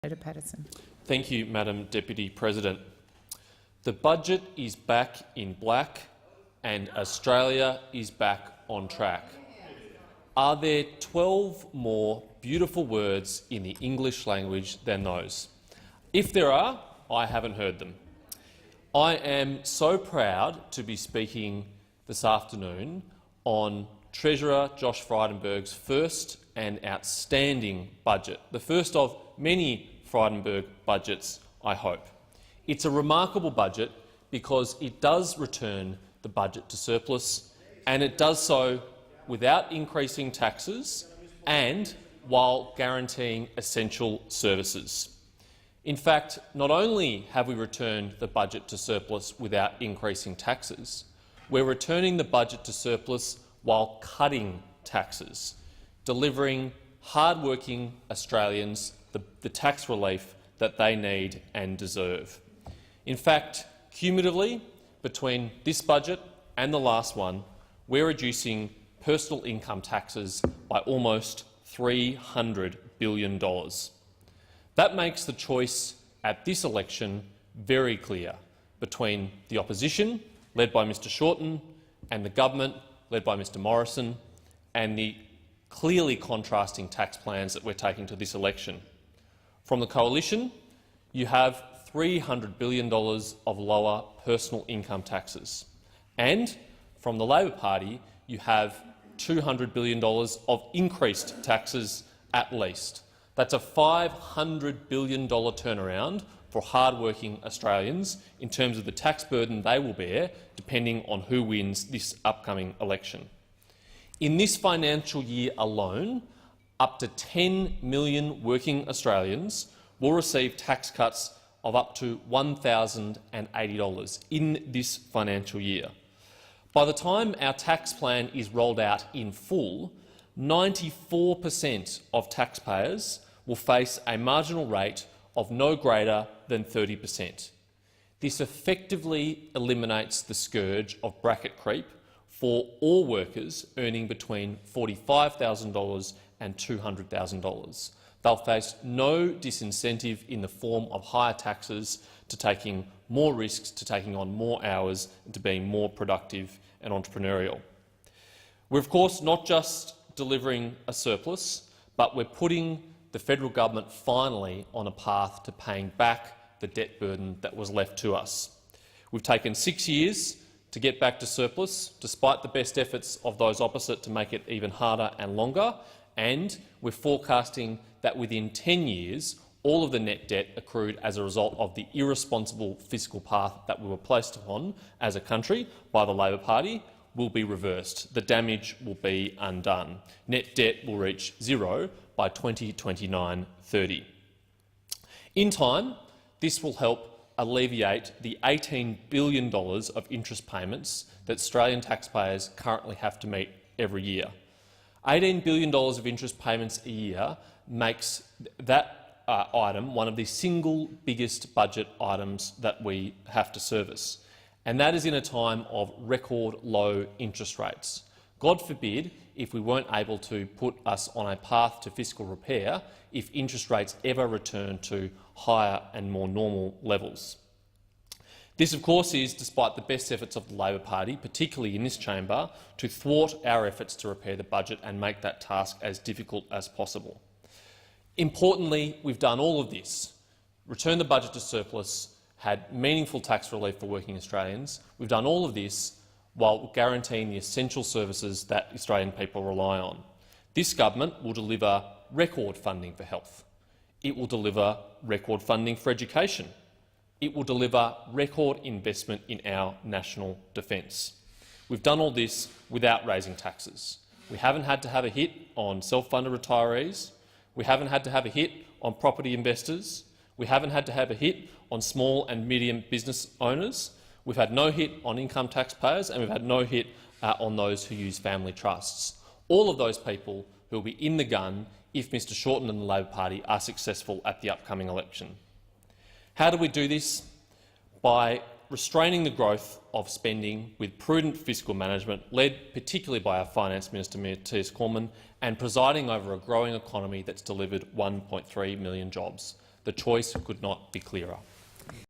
Paterson. Thank you, Madam Deputy President. The budget is back in black and Australia is back on track. Are there 12 more beautiful words in the English language than those? If there are, I haven't heard them. I am so proud to be speaking this afternoon on Treasurer Josh Frydenberg's first and outstanding budget, the first of many Frydenberg budgets, I hope. It's a remarkable budget because it does return the budget to surplus, and it does so without increasing taxes and while guaranteeing essential services. In fact, not only have we returned the budget to surplus without increasing taxes, we're returning the budget to surplus while cutting taxes, delivering hard-working Australians the tax relief that they need and deserve. In fact, cumulatively, between this budget and the last one, we're reducing personal income taxes by almost $300 billion. That makes the choice at this election very clear between the opposition, led by Mr Shorten, and the government, led by Mr Morrison, and the clearly contrasting tax plans that we're taking to this election. From the coalition, you have $300 billion of lower personal income taxes, and from the Labor Party, you have $200 billion of increased taxes at least. That's a $500 billion turnaround for hard-working Australians in terms of the tax burden they will bear, depending on who wins this upcoming election. In this financial year alone, up to 10 million working Australians will receive tax cuts of up to $1,080 in this financial year. By the time our tax plan is rolled out in full, 94% of taxpayers will face a marginal rate of no greater than 30%. This effectively eliminates the scourge of bracket creep for all workers earning between $45,000 and $200,000. They'll face no disincentive in the form of higher taxes to taking more risks, to taking on more hours, and to being more productive and entrepreneurial. We're of course not just delivering a surplus, but we're putting the federal government finally on a path to paying back the debt burden that was left to us. We've taken 6 years to get back to surplus, despite the best efforts of those opposite to make it even harder and longer, and we're forecasting that within 10 years, all of the net debt accrued as a result of the irresponsible fiscal path that we were placed upon as a country by the Labor Party will be reversed. The damage will be undone. Net debt will reach zero by 2029-30. In time, this will help alleviate the $18 billion of interest payments that Australian taxpayers currently have to meet every year. $18 billion of interest payments a year makes that item one of the single biggest budget items that we have to service, and that is in a time of record low interest rates. God forbid if we weren't able to put us on a path to fiscal repair if interest rates ever return to higher and more normal levels. This, of course, is despite the best efforts of the Labor Party, particularly in this chamber, to thwart our efforts to repair the budget and make that task as difficult as possible. Importantly, we've done all of this, returned the budget to surplus, had meaningful tax relief for working Australians. We've done all of this while guaranteeing the essential services that Australian people rely on. This government will deliver record funding for health. It will deliver record funding for education. It will deliver record investment in our national defence. We've done all this without raising taxes. We haven't had to have a hit on self-funded retirees. We haven't had to have a hit on property investors. We haven't had to have a hit on small and medium business owners. We've had no hit on income taxpayers, and we've had no hit on those who use family trusts. All of those people who will be in the gun if Mr Shorten and the Labor Party are successful at the upcoming election. How do we do this? By restraining the growth of spending with prudent fiscal management, led particularly by our Finance Minister, Paterson, and presiding over a growing economy that's delivered 1.3 million jobs. The choice could not be clearer.